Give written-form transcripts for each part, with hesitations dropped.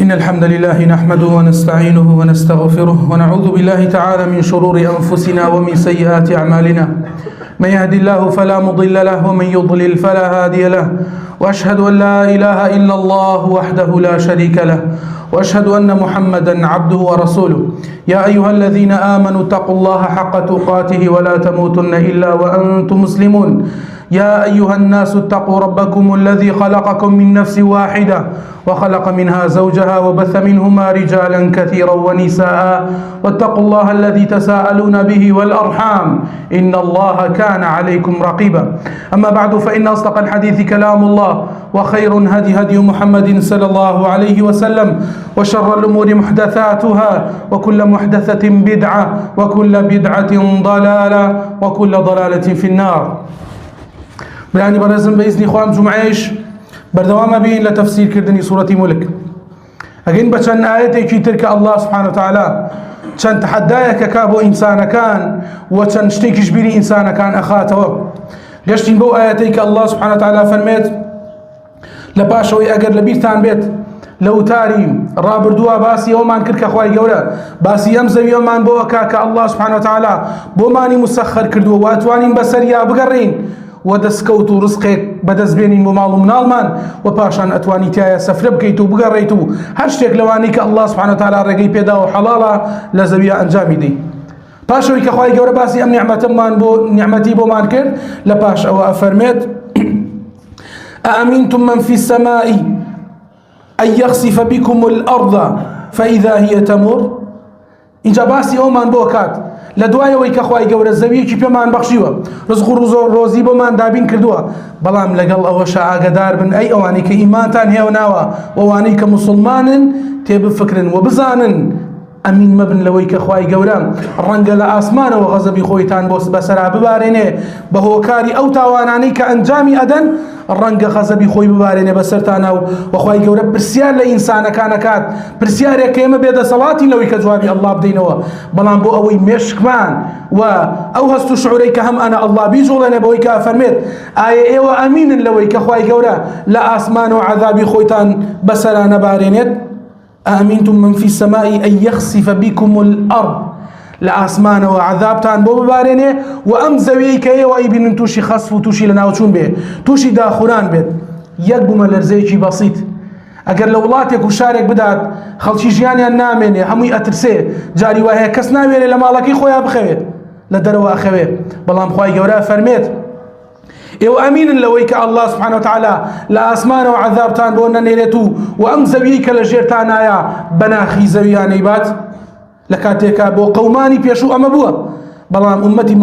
إن الحمد لله نحمده ونستعينه ونستغفره ونعوذ بالله تعالى من شرور أنفسنا ومن سيئات أعمالنا. من يهد الله فلا مضل له ومن يضلل فلا هادي له، وأشهد أن لا إله إلا الله وحده لا شريك له، وأشهد أن محمدا عبده ورسوله. يا أيها الذين آمنوا اتقوا الله حق تقاته ولا تموتن إلا وأنتم مسلمون. يا أيها الناس اتقوا ربكم الذي خلقكم من نفس واحدة وخلق منها زوجها وبث منهما رجالا كثيرا ونساء، واتقوا الله الذي تساءلون به والأرحام إن الله كان عليكم رقيبا. أما بعد، فإن أصدق الحديث كلام الله، وخير هدي محمد صلى الله عليه وسلم، وشر الأمور محدثاتها، وكل محدثة بدعة، وكل بدعة ضلالة، وكل ضلالة في النار. براني برزم بإذن إخوان جمعيش بردوام بين لتفسير كردني سورة ملك. أجن بچن آياتي ترك الله سبحانه وتعالى چن تحدايك كابو إنسان كان وچن شتيكش بيني إنسان كان أخاته. قشتين بو آياتيك الله سبحانه وتعالى فرميت لباشوي أجر لبيرتان بيت لو تاري رابر دوا باسي يومان كرك أخوي جورا باسي يمزو يومان بو كاك الله سبحانه وتعالى بو ماني مسخر كردو واتوانين بسريا بقرين ودسكوت رزقك بدز بيني بمال منالمان وباشان اتواني تايا سفر بكيتو بقريتو هشتك لوانيك الله سبحانه وتعالى رقي بيدا وحلالا لزبيا انجامي دي باشوي كخواي جورا باسي ام نعمتي بو مانكر لباش او افرميت أأمنتم من في السماء أن يخسف بكم الأرض فإذا هي تمر. اینجا باسی ئەومان بۆ کات لە دوایەوەی کە خوای گەورە زەویەکی پێمان بەخشیوە، ڕزق و ڕۆزی بۆمان دابین کردووە، بەڵام لەگەڵ ئەوەش ئاگادار بن ئەی ئەوانەی کە ئیمانتان هێوناوە و ئەوانەی کە موسڵمانن تێبفکرن و بزانن ئەمین مەبن لەوەی کە خوای گەورە ڕەنگە لە ئاسمانەوە غەزەبی خۆیتان بۆ بەسەرا ببارێنێ بە هۆکاری ئەو تاوانانەی کە ئەنجامی ئەدەن، ڕەنگە غەزەبی خۆی ببارێنێ بەسەرتانە و خوای گەورە پرسیار لە ئینسانەکان ئەکات، پرسیارێک کە ئێمە بێدەسەڵاتی لەوەی کە جوابی ئەڵڵا بدەینەوە، بەڵام بۆ ئەوەی مێشکمان و ئەو هەست و شعورەی کە هەم ئەنە ئەڵڵا بیجوڵێنێ بەوەی کە فەرمێت ئایا ئێوە ئەمینن لەوەی کە خوای گەورە لە ئاسمانەوە عەذابی خۆیتان بەسەرا نەبارێنێت؟ أأمنتم من في السماء أن يخسف بكم الأرض لأسمان وعذابتان بو ببارينه وأم زويي كي وأيبين توشي خسف وتوشي لناوچون به توشي داخلان بيت يقبو ملرزيكي بسيط. أجر لولاتك وشارك بدات خلشي جياني النامني همي أترسي جاري وهي كس ناويني لمالكي خويا بخوي لدروا أخوي بلام خوي جورا فرميت إيو أمين لويك الله سبحانه وتعالى لا أسمان وعذابتان بونا نيلتو وأم زويك لجيرتان آيا بناخي زويان إيبات لكاتيكا بو قوماني بيشو أما بوا بلام أمتي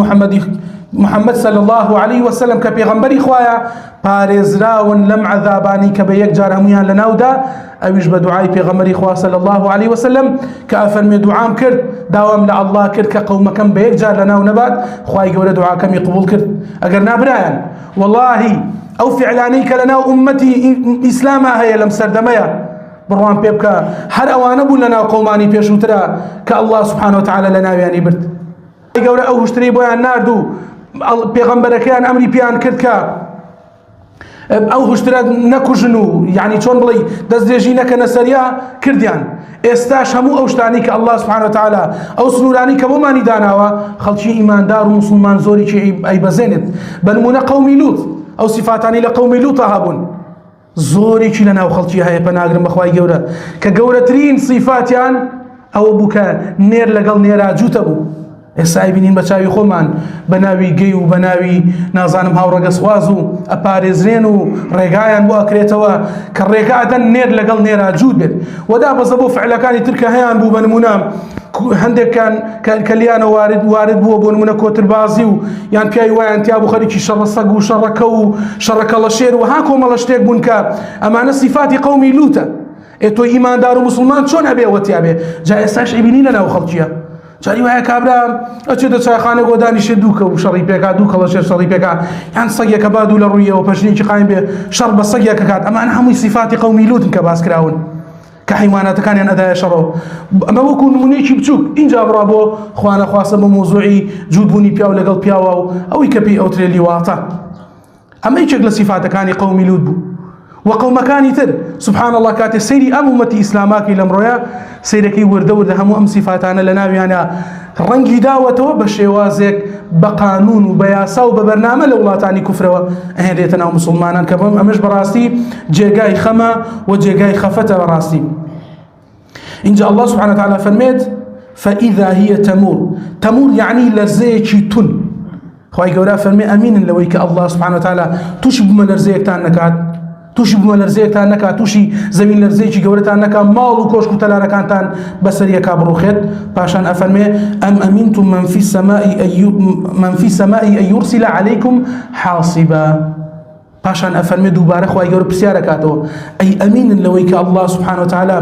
محمد صلى الله عليه وسلم كبيغمبري خوايا بارزراون لم عذاباني كبيك جار هميان لناودا أويش بدعاي بيغمبري خوا صلى الله عليه وسلم كأفرمي دعام كرد داوام لله كرد كقومكم بيك جار لناو نبات خواي قول دعاكم يقبول كرد أقر نابرايان والله أو فعلانيك لنا أمتي إسلامها هي لم سردميا بروان بيبكا هر أوانا بول لنا قوماني بيشو ترى كالله سبحانه وتعالى لنا يعني برد قول أو هشتري بويان ناردو بيغمبركيان أمري بيان كردكا أو هشتري نكوجنو يعني شون بلي دزديجي نكنا سريا كرديان استاش همو أوشتاني كالله سبحانه وتعالى أو سنوراني كبوماني داناوا خلشي إيمان دار ومسلمان زوري شيء أي بزينت بنمونا قومي لوط أو صفاتاني لقومي لوط هابون زوري شي لنا وخلشي هاي بناغرم بخواي جورا كجورترين صفاتيان أو بوكا نير لقل نيرا جوتبو السايبين بچاوي خومان بناوي جيو بناوي نازانم هاورا قسوازو أبارزرينو ريقايان بو أكريتوا كالريقاء نير لقل نيرا جود بيت ودا بزبو فعلكاني تركا هيان بو بنمونا هندك كان كليانا وارد بو بنمونا كوتر بازيو يعني بياي وان تيابو خليكي شر الصق وشر كو شر كالشير وهاكو مالشتيك بنكا أما صفات قومي لوتا إتو إيمان دارو مسلمان شون أبي وتيابي جاء إساش عبينين لنا وخلجيا جاري وهي كابرا أشد شيخانة قداني شدوك وشري بيكا دوك الله شر شري بيكا يعني صقيا كبادو للرؤية وبشرين قايم به شرب الصقيا ككات أما أنا همي صفات قومي لوط كباس كراون كحيوانات كان أداء شرو أما بكون منيشي بتشوك إن جاب رابو خوانا خاصة بموضوعي جود بني بياو لقل بياو أو يكبي أو تريلي واطا أما يشكل صفات كان قومي لوط بو وقومكاني تر سبحان الله كاتي سيري أمتي إسلاماكي لمرويا سيركي ورد همو أم صفاتانا لنا يعني رنجي داوته بشيوازك بقانون وبياسا وببرنامج لولاتاني كفروا هديتنا ومسلمانا كبهم أمش براستي جيجاي خما وجيجاي خفت براستي إن جاء الله سبحانه وتعالى فرميت فإذا هي تمور يعني لرزيكي تن خواهي قولا فرمي أمين لويك الله سبحانه وتعالى تشب من لرزيك تانكات توشی بووە لەرزەیەکتان نەکات تووشی زەوین لەرزەیەکی گەورەتان نەکات ماڵ و کۆشک و تەلارەکانتان بەسەریەکا بڕوخێت پاشان ئەفەرمێ ئەم ئەمینتم من فی السەماء ئەن یورسل عەلەیکم حاصبا پاشان ئەفەرمێ دووبارە خوای گەورە پرسیارەکاتەوە ئەی ئەمینن لەوەی کە الله سبحانه وتعالى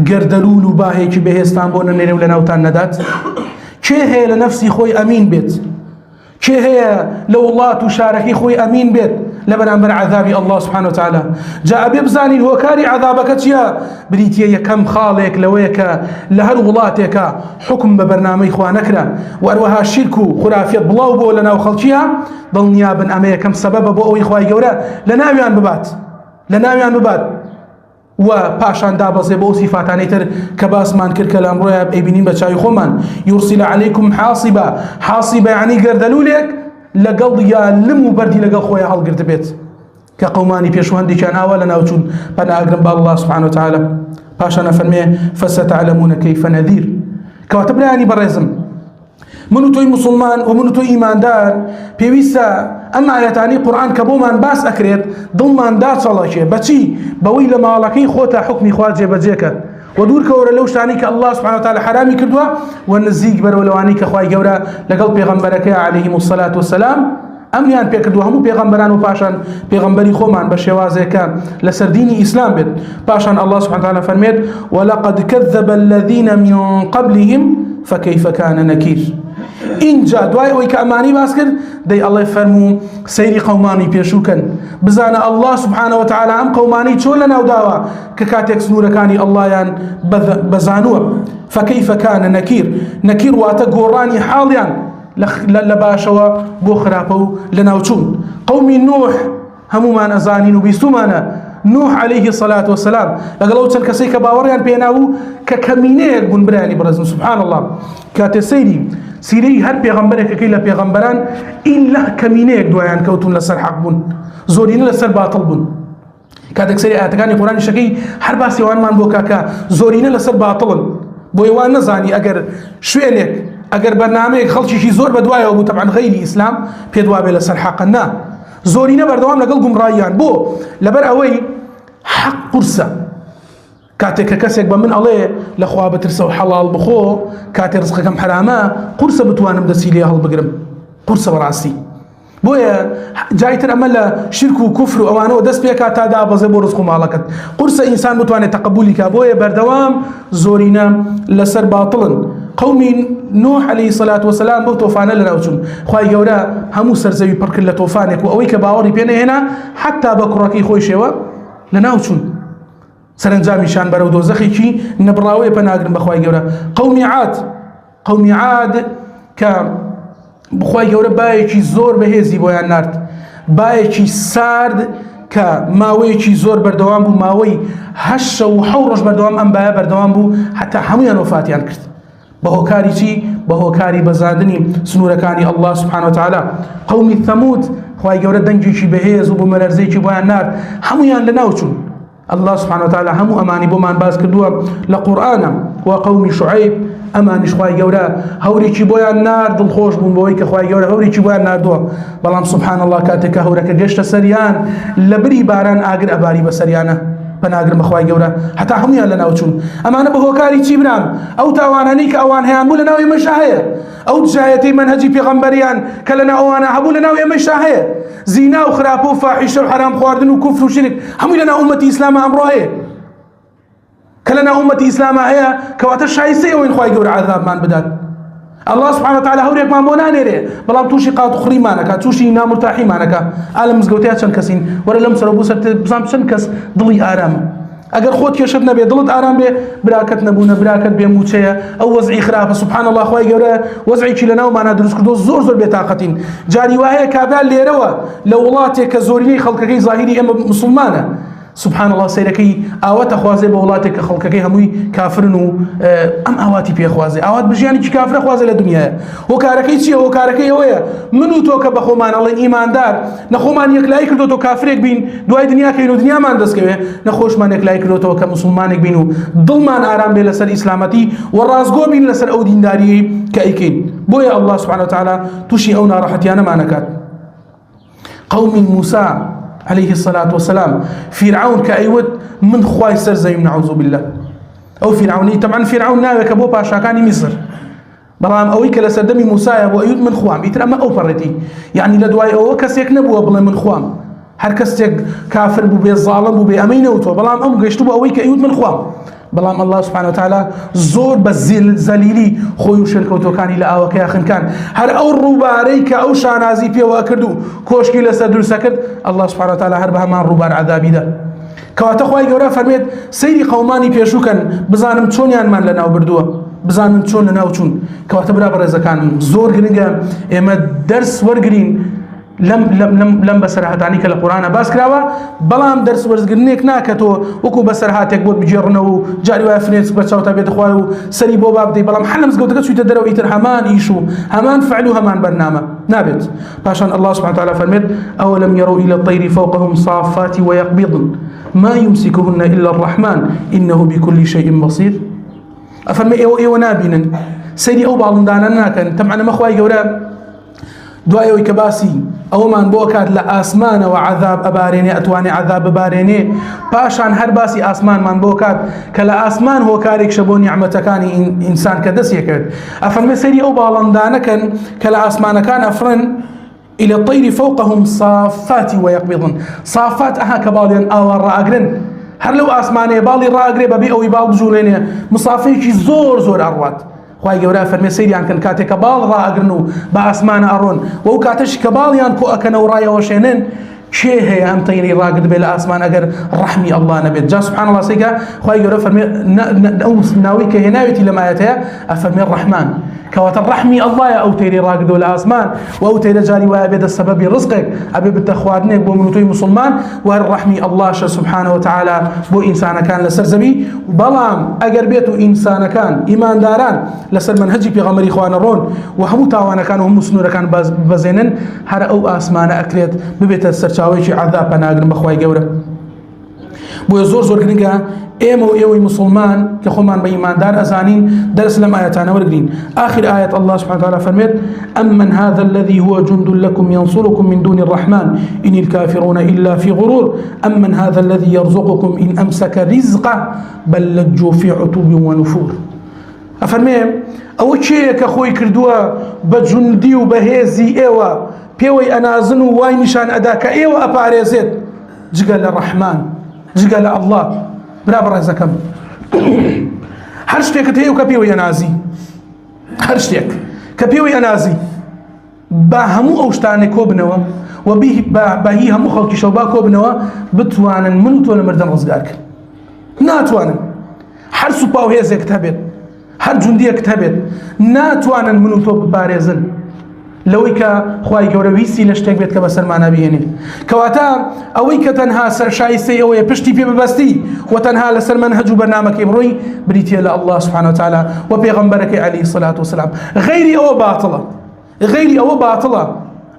گەردەلوول و باهێکی بەهێزتان بۆ نەنێرێ و لەناوتان نەدات کێ هەیە لە نەفسی خۆی ئەمین بێت کێ هەیە لە وڵات و شارەکەی خۆی ئەمین بێت لبران عذابي الله سبحانه وتعالى جاء بيبزاني هو كاري عذابك تيا بريتيا يكم خالك لويك لهر ولاتك حكم ببرنامج اخوانكنا واروها الشرك خرافيه بلاو بو لنا وخلشيها ضل نيابا امي كم سبب بو اخوي جورا لناويان ببات وباشان دابزي بو صفاتاني تر كباسمان كر كلام رويا ابنين بچاي خومن يرسل عليكم حاصبا يعني قردلولك لقل يا لم بردي لقل خويا هالقرد بيت كقوماني بيشوهندي كان أولا ناوتون بنا أقرب الله سبحانه وتعالى باشا فرميه فستعلمون كيف نذير كواتبنا يعني برزم منو توي مسلمان ومنو توي إيمان دار بيويسا أما آياتاني قرآن كبومان باس أكريت ضمان دار صلاة شيء بچي بويل مالكي خوتا حكمي خواجه بجيكا ودور كورا لوش تانيك الله سبحانه وتعالى حرامي كردوا والنزيق برولوانيك أخوائي جورا لقل بيغمبرك عليهم الصلاة والسلام أمنيان بيكردوا همو بيغمبران وباشان بيغمبري خومان بشوازيك لسرديني إسلام بيت باشان الله سبحانه وتعالى فرميت ولقد كذب الذين من قبلهم فكيف كان نكير إن جاء دواي ويك أماني باسكر دي الله يفرمو سيري قوماني بيشوكن بزانا الله سبحانه وتعالى أم قوماني تشولنا وداوا ككاتيك سنورة كاني الله يان بزانوا فكيف كان نكير واتقوراني حاليا لباشوا بوخرابو لناوچون قومي نوح همو ما نزانين وبيسومانا نوح عليه الصلاة والسلام لقلو تن كسيك باوريان بيناو ككمينيك بن براني برزم سبحان الله كاتي سيري هر بيغمبرك كيلا بيغمبران إلا كمينيك دوایان كوتون لسر حق بن زورين لسر باطل بن كاتك سيري آتكاني قرآن شكي هر باسي وان من بوكاكا زورين لسر باطل بويوان نزاني اگر شوينك اگر برنامج خلشي شي زور بدوايا وبو طبعا غير اسلام بيدوابي لسر حقنا زورينا بردوام لقل قمرايان بو لبر اوي حق قرصة كاتك كسيك بمن الله لخوا بترسو حلال بخو كاتي رزقكم حراما قرصة بتوانم دسيلي هالبقرم قرصة براسي بويا جايتر امل شرك وكفر وامانه ودس بيكا تادا بزبو رزق مالكت قرصة انسان بتواني تقبلك بويا بردوام زورينا لسر باطلا قومي نوح عليه الصلاة والسلام بو توفانا لناوچون خواهي قولا همو سرزوي بركل لتوفانك وأويك باوري بينا هنا حتى بكراكي خوي شوا لناوچون سرنجامي شان برو دوزخي كي نبراوي بناقرن بخواهي قولا قومي عاد بخواهي قولا بايكي زور بهيزي بويان نارد بايكي سارد كماويكي زور بردوام بو ماوي هش وحورش بردوام أنبايا بردوام بو حتى هميان وفاتيان كرت بهوكاري شي بهوكاري بزادني سنوركاني الله سبحانه وتعالى قوم الثمود خواهي جورة دنجي شي بهيز وبملرزي شي بوان نار هميان لناوچون الله سبحانه وتعالى همو أماني بومان باز كردوا لقرآن وقوم شعيب أماني خواهي جورة هوري شي بوان نار دل خوش بون بويك خواهي جورة هوري شي بوان نار دوا بلام سبحان الله كاتك هورك جشت سريان لبري باران آقر أباري بسريانه بناقر مخواي جورا حتى هم يلا ناوچون اما انا بهوكاري تشي بنام او تاوانانيك اوان هيان بو لناوي مشاهيه او جايتي منهجي بيغمبريان كلنا اوانا هبو لناوي مشاهيه زنا وخراب وفاحشه وحرام خواردن وكفر وشرك هم لنا امتي اسلام امره كلنا امتي اسلام هي كوات شايسه وين خواي جورا عذاب من بدات الله سبحانه وتعالى هوريك ما بونانيري بلام توشي قات اخري مانكا توشي نامرتاحي مانكا عالم مزقوتيات شن كسين ولا لم سربو سرت بزام شن كس ضلي ارام اگر خود يشدنا بي ضلت ارام بي براكت نبونا براكت بيموتشيا او وزعي خراف سبحان الله خوي جورا وزعي كي لنا وما ندرس كدو زور بطاقتين جاري وهي كابال ليروا لولاتك زوريني خلقكي ظاهري ام مسلمانه سبحان الله سيركي آوات خوازي بولاتك خلقكي هموي كافرنو أم آواتي بي خوازي آوات بجياني كي كافر خوازي لدنيا وكاركي چيه وكاركي هويا منو توك بخومان الله إيمان دار نخومان يكلاي كردو تو كافرك بين دواي دنيا كينو دنيا مان دست كوي نخوش مان يكلاي كردو تو كمسلمانك بينو ظلمان آرام بي لسر إسلامتي والرازقو بين لسر أو دين داري كأيكين بويا الله سبحانه وتعالى تشي أونا راحتيانا ما نكات قوم موسى عليه الصلاة والسلام فرعون كأيود من خواي سرزي من نعوذ بالله أو فرعوني طبعا فرعون ناوي كبو باشاكاني مصر بلام أوي كلا سردمي موسى أبو أيود من خوام يترمى أو فرتي يعني لدواي أو كسيك نبوه بلا من خوام هر كسيك كافر بو بي ظالم بو بي أمين أوتو بلام أم قشتو أوي كأيود من خوام بلام الله سبحانه وتعالى زور بزليلي خوي شركوتو كان إلى أوك يا أخن كان هر أو رباريك أو شانازي بيه وأكردو كوشكي لسدر سكت الله سبحانه وتعالى هر بها من ربار عذابي ده كواتا خواهي قورا فرميت سيري قوماني بيشو كان بزانم چون يان من لناو بردوه بزانم چون لناو چون كواتا برابر إذا كان زور قرنقا إما درس ورقرين لم بسرهاتانی که القرآن باز کراوه بلام درس ورزگرنیک ناکتو وکو بسرهاتک بود بجیرنو جاری و فرنس بچاو تابیت خواه و سری بو باب دی بلام حلمز قوتك سويت درو ایتر همان ایشو همان فعلو همان برنامه نابت باشان الله سبحانه وتعالى فرمید اولم يروا الى الطير فوقهم صافات ويقبضن ما يمسكهن الا الرحمن انه بكل شيء بصير افرمي ايو نابينا سيدي او بالندانا ناكن طبعا ما خواي قورا دعاء وكباسي أو من بوكات لآسمان وعذاب أباريني أتواني عذاب باريني باشان هر باسي آسمان من بوكات كلا آسمان هو كاريك شبو نعمتكاني إنسان كدس يكرد أفرمي سيدي أو بالندانا كان كلا آسمان كان أفرن إلى الطير فوقهم صافات ويقبضن صافات أها كباليان آوار رأقرن هر لو آسماني بالي رأقري ببي أو يبال بجوليني مصافيكي زور أروات خواهي قورا فرمي سيريان كان كاتي كبال را اقرنو با اسمان ارون وو كاتش كباليان كو اكنو رايا وشينين شيء هي ام طيري راقد بلا اسمان اقر رحمي الله نبيت جا سبحان الله سيكا خواهي قورا فرمي ناويك هناويتي لما يتيا افرمي الرحمن كوات الرحمي الله يا اوتيري راقد ولا اسمان واوتيري جاري وابد السبب رزقك ابي بالتخوادنك بو منوتوي مسلمان والرحمي الله سبحانه وتعالى بو انسان كان لسرزبي بلام اگر بيتو انسان كان ايمان داران لسر منهجي في غمر اخوان الرون وهمو تاوانا كانوا هم مسنور كان بزينن هر او اسمان اكريت ببيت السرچاوي عذاب ناغن بخواي قوره بو زور كنيغا ايمو ايوي مسلمان كخومان بإيمان دار أزانين درس لم آياتنا ورقين آخر آية الله سبحانه وتعالى فرميت أمن هذا الذي هو جند لكم ينصركم من دون الرحمن إن الكافرون إلا في غرور أمن هذا الذي يرزقكم إن أمسك رزقه بل لجوا في عتوب ونفور أفرمي أو شيء كخوي كردوا بجندي وبهيزي ايوا بيوي أنازنو واي نشان أداك ايوا أباريزيت جقال الرحمن جقال الله برابر زكم هر شتێک هەیە و کە پێوەی ئەنازی هەر شتێک کە پێوەی ئەنازی با هەموو ئەو شتانێک کۆ بنەوە و بەهی هەموو خەڵکیشەوە با کۆ بنەوە بتوانن من و تۆ لە مردن ڕزگارکەن ناتوانن هەر سوپا و هێزێکت هەبێت هەر جوندیەکت هەبێت ناتوانن من و تۆ بپارێزن لەوەی کە خوای گەورە ویستی لە شتێک بێت کە بەسەرمانە بهێنێ کەواتە ئەوەی کە تەنها سەرشایستەی ئەوەیە پشتی پێ ببەستی و تەنها لەسەر منهەج و بەرنامەکەی بڕۆی بریتیە لە الله سبحانه وتعالى و پێغەمبەرەکەی عەلەیهی الصلاة والسلام غەیری ئەوە باتڵە غەیری ئەوە باتڵە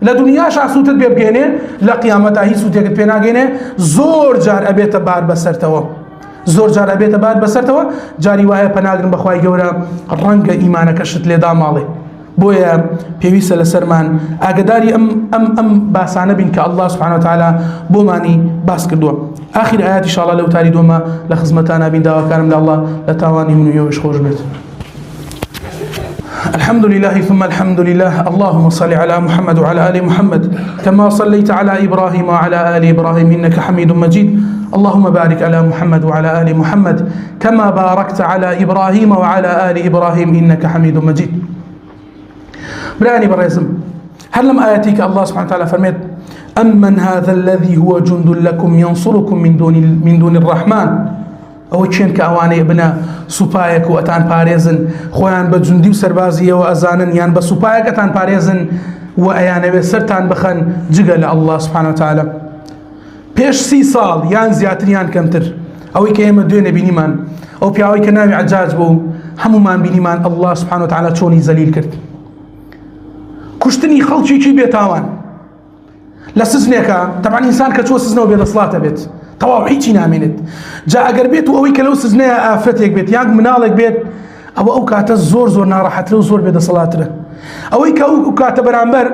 لە دنیاشا سووتت پێ بگەێنێ لە قیامەتا هیچ سووتێکت پێ ناگەێنێ زۆر جار ئەبێتە بار بەسەرتەوە زۆر جار ئەبێتە بار بەسەرتەوە جاری وایە پەناگرن بەخوای گەورە ڕەنگە ئیمانەکەشت لێدا ماڵێ بويا بيويسا لسرمان اقداري ام باسانا بين الله سبحانه وتعالى بوماني باس كردوا اخر ايات ان شاء الله لو تاريدوا ما لخزمتانا بين دعوة كان من الله لتاواني من يوش خوش بيت الحمد لله ثم الحمد لله اللهم صل على محمد وعلى ال محمد كما صليت على ابراهيم وعلى ال ابراهيم انك حميد مجيد اللهم بارك على محمد وعلى ال محمد كما باركت على ابراهيم وعلى ال ابراهيم انك حميد مجيد براني بريزم هل لم آياتيك الله سبحانه وتعالى فرميت أمن هذا الذي هو جند لكم ينصركم من دون الرحمن أو تشين كأواني ابنا سوبايك وأتان باريزن خوان بجندي وسربازية وأزانن يان بسوبايك أتان باريزن وأيان بسرتان بخن جقل الله سبحانه وتعالى پێش 30 ساڵ یان زیاتریان کەمتر ئەوەی کە ئێمە دوێنێ بینیمان ئەو پیاوەی کە ناوی عەجاج بوو هەمومان بینیمان الله سبحانه وتعالى چۆنی زەلیل کرد کوشتنی خەڵکیی بێتاوان لە سزنێکە طبعا ئینسان کە چۆ سزنەوە بێدەسڵاتە بێت تەواو هیچی نامێنێت جا ئەگەر بێت و ئەوەی کە لەو سزنەیە ئافرەتێک بێت یان مناڵێک بێت ئەو کاتە زۆر ناڕەحەترە و زۆر بێدەسەڵاترە ئەوەی کە ئەو کاتە بەرامبەر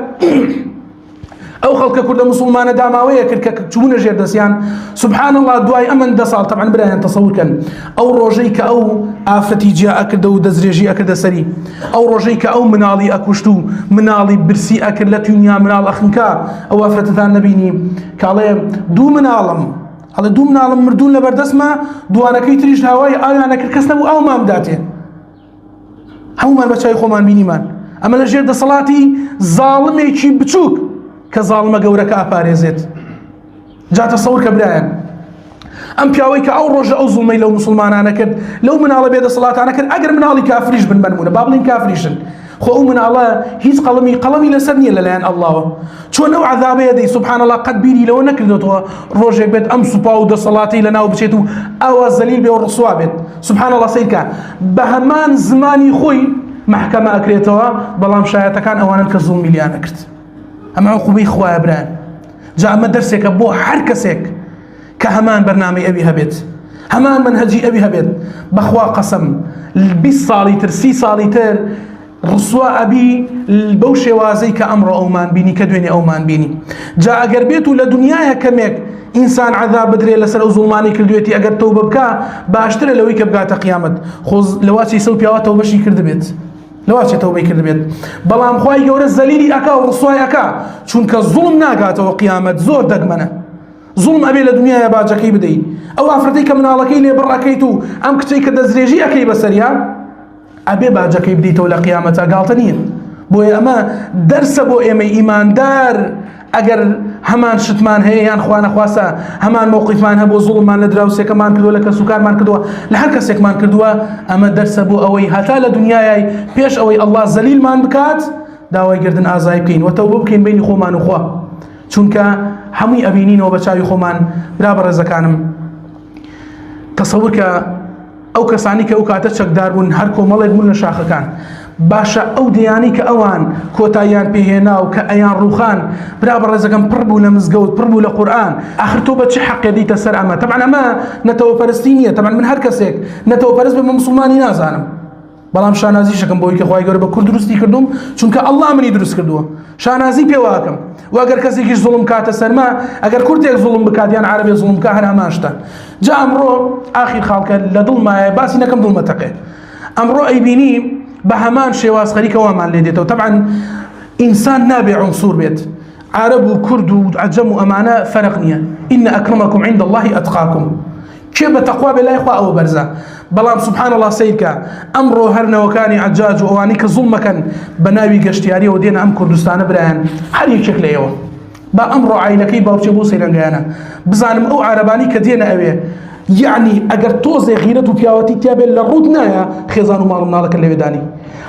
ئەو خەڵکە کوردە موسڵمانە داماوەیە کرد کە چوونە ژێر دەستیان سبحان الله دوای ئەمەن 10 ساڵ طبعا برایان تەسەوورکەن ئەو ڕۆژەی کە ئەو ئافرەتی جیا ئەکردە و دەستدرێژی ئەکردە سەری ئەو ڕۆژەی کە ئەو مناڵی ئەکوشت و مناڵی برسی ئەکرد لە تونیا مناڵ ئەخنکا ئەو ئافرەتتان نەبینی کاڵێ دوو مناڵم هەڵێ دوو مناڵم مردوون لە بەردەستمە دوانەکەی تریش هاوای ئاویان ئەکرد کەس نەبوو ئەومان بداتێ هەمومان بەچای خۆمان بینیمان ئەمە لە ژێر دەسەڵاتی زاڵمێکی بچووک کە زاڵمە گەورەکە ئاپارێزێت جا تەسەوور کە برایەن ئەم پیاوەی کە ئەو ڕۆژە ئەو زوڵمەی لەو موسڵمانانە کرد لەو مناڵە بێدەسەڵاتانە کرد ئەگەر مناڵی کافریش بن بنمونە با بڵین کافریشن خۆ ئەو مناڵە هیچ قەڵەمی لەسەر نییە لەلایەن ئەڵڵاوە چۆن ئەو عەذابەیە دەی سوبحان الله قەت بیری لەوە نەکردێتەوە ڕۆژێک بێت ئەم سوپا و دەسەڵاتی لەناو بچێت و ئەوە زەلیل بێ و ڕسوا بێت سوبحان الله سیرکە بە هەمان زمانی خۆی محکەمە ئەکرێتەوە بەڵام شایەتەکان ئەوانن کە زوڵمی لیان ئەکرد ئەمە عقوبەی خوایە برایان جا ئەمە دەرسێکە بۆ هەر کەسێک کە هەمان بەرنامەی ئەوی هەبێت هەمان منهەجی ئەوی هەبێت بەخوا قەسەم 20 ساڵی تر 30 ساڵی تر ڕسوا ئەبی بەو شێوازەی کە ئەمڕۆ ئەومان بینی کە دوێنێ ئەومان بینی جا ئەگەر بێت و لە دنیاە کەمێک ئینسان عەذاب بدرێت لەسەر ئەو زوڵمانی کردوێتی ئەگەر تەوبە بکە باشترە لەوەی کە بگاتە قیامەت خۆ لەواچی سەو پیاوە تەوبەشی کردبێت لەواچێت تەوبەی کردبێت بەڵام خوای گەورە زەلیلی ئەکا و ڕسوای ئەکا چونکە زوڵم ناگاتەوە قیامەت زۆر دەگمەنە زوڵم ئەبێ لە دنیاە باجەکەی بدەیت ئەو ئافرەتەی کە مناڵەکەی لێ بڕەکەیت و ئەم کچەی کە دەستدرێژی ئەکەی بەسەریان ئەبێ باجەکەی بدەیتەوە لە قیامەتە گاڵتە نییە بۆیە ئەمە دەرسە بۆ ئێمەی ئیماندار ئەگەر هەمان شتمان هەیە یان خوا نەخواسە هەمان مووقیفمان هەبوو زوڵممان لە دراوسێکەمان کردووە لە کەسوکارمان کردووە لە هەر کەسێکمان کردووە ئەمە دەرسە بۆ ئەوەی هەتا لە دنیای پێش ئەوەی ئەڵڵا زەلیلمان بکات داوای گردن ئازای بکەین و تەوبە بکەین بینی خۆمان و خوا چونکە هەمووی ئەبینینەوە بە چاوی خۆمان برا بەڕێزەکانم تەسەوور کە ئەو کەسانی کە ئەو کاتە چەکدار بوون هەر کۆمەڵێک بوون لە شاخەکان باشە ئەو دەیانی کە ئەوان کۆتاییان پێهێنا و کە ئەیان ڕوخان برا بەڕێزەکەم پڕ بوو لە مزگەوت پڕ بوو لە قورئان ئاخر تۆ بە چ حەقێ دیتە سەر ئەمە طبعا ئەمە نەتەوەپەرستی نییە طبعا من هەر کەسێک نەتەوەپەرست بێ مسڵمانی نازانم بەڵام شانازیشەکەم بۆی کە خوای گەورە بە کورد دروستی کردوم چونکە ئەڵڵا منی دروست کردووە شانازی پێواکەم و ئەگەر کەسێکیش زوڵم کاتە سەرما ئەگەر کورتێک زوڵم بکات یان عەرەبێ زوڵم بکات هەر هەمان شتە جا ئەمڕۆ ئاخیر خاڵکە لە دڵمایە باسی نەکەم دڵمەتەقێ ئەمڕۆ ئەیبینی بە هەمان شێواز خەریکەوەمان لێ دێتەوە طبعا ئینسان نابێ عنسوور بێت عرب و کورد و عەجەم و ئەمانە فەرق نییە ئین ئەکرەمەکم عند الله ئەتقاکم کێ بە تەقوا بێ لای خوا ئەوە بەرزە بەڵام سبحان الله سیرکە ئەمڕۆ هەرنەوەکانی عەجاج و ئەوانی کە زوڵمەکەن بە ناوی گەشتیاریەوە دێنە ئەم کوردستانە برایان هەر یەکێک لێەوە با ئەمڕۆ عیلەکەی باوچێ بۆ سەیرەنگایانە بزانم ئەو عەرەبانی کە دێنە ئەوێ یعنی ئەگەر تۆزێ غیرەت و پیاوەتی تیابێت لە ڕوود نایە خێزان و ماڵ مناڵەکە لەوێدانی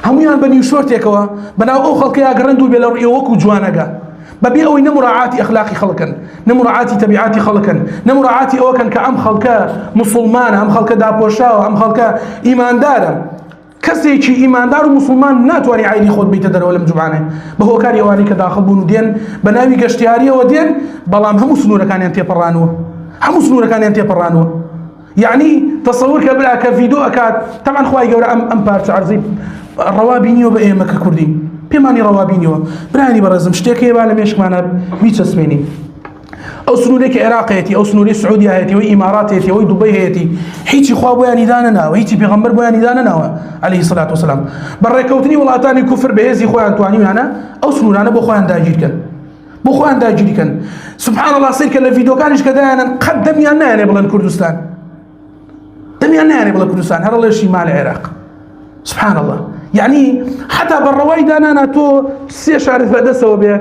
هەمویان بە نیوشۆرتێکەوە بەناو ئەو خەڵکەیە گەڕند و بێ لە ڕوئێ وەکو جوانەگە بەبێ ئەوەی نەموڕاعاتی ئەخلاقی خەڵکن نەموڕاعاتی تەبیعاتی خەڵکن نەموڕاعاتی ئەوەکەن کە ئەم خەڵکە مسڵمانە ئەم خەڵکە داپۆشاوە ئەم خەڵکە ئیماندارە کەسێکی ئیماندار و مسلمان ناتوانێت عیلی خۆت بیتە دەرەوە لەم جوعانێ بە هۆکاری ئەوانەی کە داخڵ بوون و دێن بە ناوی گەشتیاریەوە دێن بەڵام هەموو سنوورەکانیان تێپەڕانوە هەموو سنوورەکانیان تێپەڕانوە یعنی تەسەوور کە برا کە ڤیدۆ ئەکات طبعا خوای گەورە ئەم پارچە عەرزەی ڕەوا بینیوە بە ئێمە کە کوردین پێمانی ڕەوا بینیوە برانی بەڕێزم شتێکەیە با لە مێشکمانە بیچەسمێنی ئەو سنوورێکی عێراقەتی ئەو سنووری سعودیایەتی ئەوەی ئیماراتێتی ئەوەی دوبەی هەیەتی هیچی خوا بۆیان دانە ناوە هیچی پێغەمبەر بۆیان دانە ناوە عەلەیهی سەڵات وسەلام بەڕێکەوتنی وڵاتانی کوفر بەهێزی خۆیان توانیویانە ئەو سنوورانە بۆ خۆیان داگیرکەن بۆ خۆیان داگیریکەن سبحان الله سیرکە لە ڤیدۆکانیش کە دایانن قەت دەمیان نایانێ بڵێن کوردستان دەمیان نایانێ بڵێ کوردستان هەر لە شیمالی عێراق سبحان الله يعني حتى بالرواي دانا تو سي شارع فدسوا به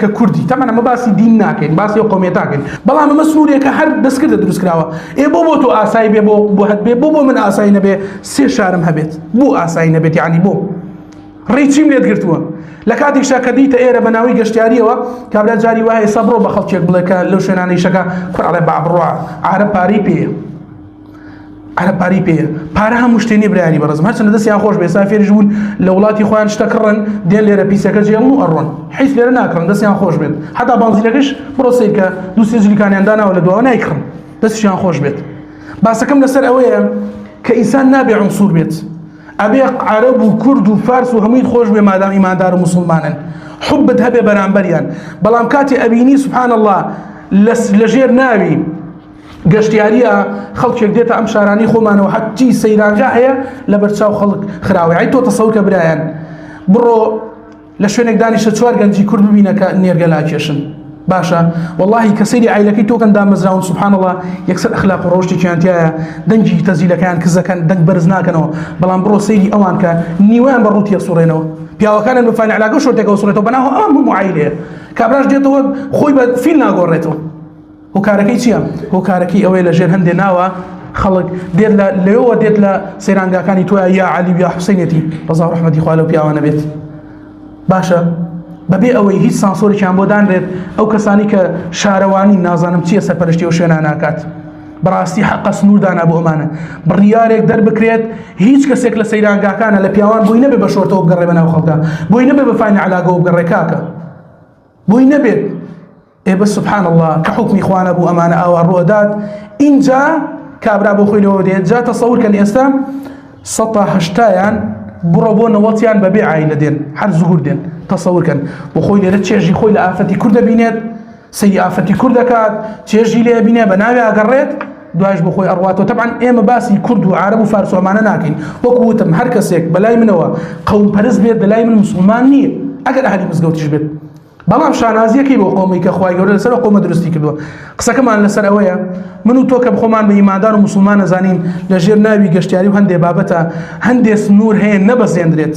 ككردي طبعا ما باسي دين ناكين باسي قوميتاكين بلا ما مسؤوليه كهر بس كده دروس كراوا اي بوبو تو اساي بي بو هد بي بوبو من اساي نبي سي شارم هبت بو اساي نبت يعني بو ريتشيم ليت قرتوا لە کاتێکشا کە دیتە ئێرە بە ناوی گەشتیاریەوە کابرا جاری وایە ئێستا بڕۆ بە خەڵکێک بڵێ کە لەو شوێنانەی شەکە کوڕەڵێ با بڕۆ عارە پارەی پێیە عرە پاری پێیە پارە هەموو شتێنی برایانی بەڕزم هەرچەندە دەستیان خۆش بێ ئێستا فێریش بوون لە وڵاتی خۆیان شتە کڕن دێن لێرە پیسەکە جێڵن و ئەڕۆن حیس لێرە ناکڕن دەستیان خۆش بێت حتا بانزیلەکەش بڕۆ سیر کە دوو سێ جلیکانیان داناوە لە دواوە نایکڕن دەستیان خۆش بێت باسەکەم لەسەر ئەوەیە کە ئینسان نابێ عنسوور بێت ئەبێ عەرەب و کورد و فارس و هەمووی خۆش بێ مادام ئیماندار و موسڵمانن حبت هەبێ بەرامبەریان بەڵام کاتی ئەبینی سبحان الله لەژێر ناوی گەشتیاریە خەڵکێک دێتە ئەم شارانی خۆمانەوە حەتی سەیرانجا هەیە لە بەرچاو خەڵک خراوی ئەی تۆ تەسەوور کە برایان بڕۆ لە شوێنێک دانیشە چوار گەنجی کورد ببینە کە نێرگە لاکێشن باشە واللهی کە سەیری عیلەکەی تۆکەن دامەزراون سبحان الله یەکسەر ئەخلاق و ڕۆژتێکیان تایە دەنگی تەزیلەکەیان کزەکەن دەنگ بەرز ناکەنەوە بەڵام بڕۆ سەیری ئەوان کە نیوەیان بەڕووتیە سوڕێنەوە پیاوەکانن بفانی علاقە شۆرتێکەوە سوڕێتەوە بەناو ئەوان هەموو عیلەیە کابراش دێتەوە خۆی بە فیل ناگۆڕێتەوە هۆکارەکەی چییە؟ هۆکارەکەی ئەوەی لە ژێر هەندێ ناوە خەڵک دێت لەوەوە دێت لە سەیرانگاکانی تۆە یا عەلی یا حوسەینێتی ڕەزا و ڕەحمەتی خوا لەو پیاوانە بێت باشە بەبێ ئەوەی هیچ سانسۆرێکیان بۆ دانرێت ئەو کەسانی کە شارەوانی نازانم چییە سەرپەرشتی ئەو شوێنە ناکات بەڕاستی حەقە سنووردانا بۆ ئەمانە بڕیارێک دەربکرێت هیچ کەسێک لە سەیرانگاکانە لە پیاوان بۆی نەبێ بە شۆرتەوە بگەڕێ بەناو خەڵکە بۆی نەبێ بە فاینە عەلاقەوە بگەڕێ کاکە بۆی نەبێت بس سبحان الله كحكم إخوانا أبو أمانة أو الرؤدات إن جاء كابرا أبو خويل وديت جاء تصور كان إسلام سطح هشتايان بربون وطيان ببيع عائلة دين حد زهور دين تصور كان وخويل رتشيجي خويل آفتي كرد بينات سي آفتي كرد كات تشيجي لي بينات بناوي أقريت دواج بخوي أرواته طبعا إما باسي كرد وعرب وفارس وأمانة ناكين وقوتهم هركسيك بلاي منوا قوم برز بيت بلاي من مسلمان نية أقل أهلي مزقوت تجبت بەڵام شانازیەکەی بۆ قۆمی کە خوای گەورە لەسەر قۆمە دروستی کردووە قسەکەمان لەسەر ئەوەیە من و تۆ کە بخۆمان بە ئیماندار و موسڵمان نەزانین لە ژێر ناوی گەشتیاری و هەندێ بابەتە هەندێ سنوور هەیە نەبەزێندرێت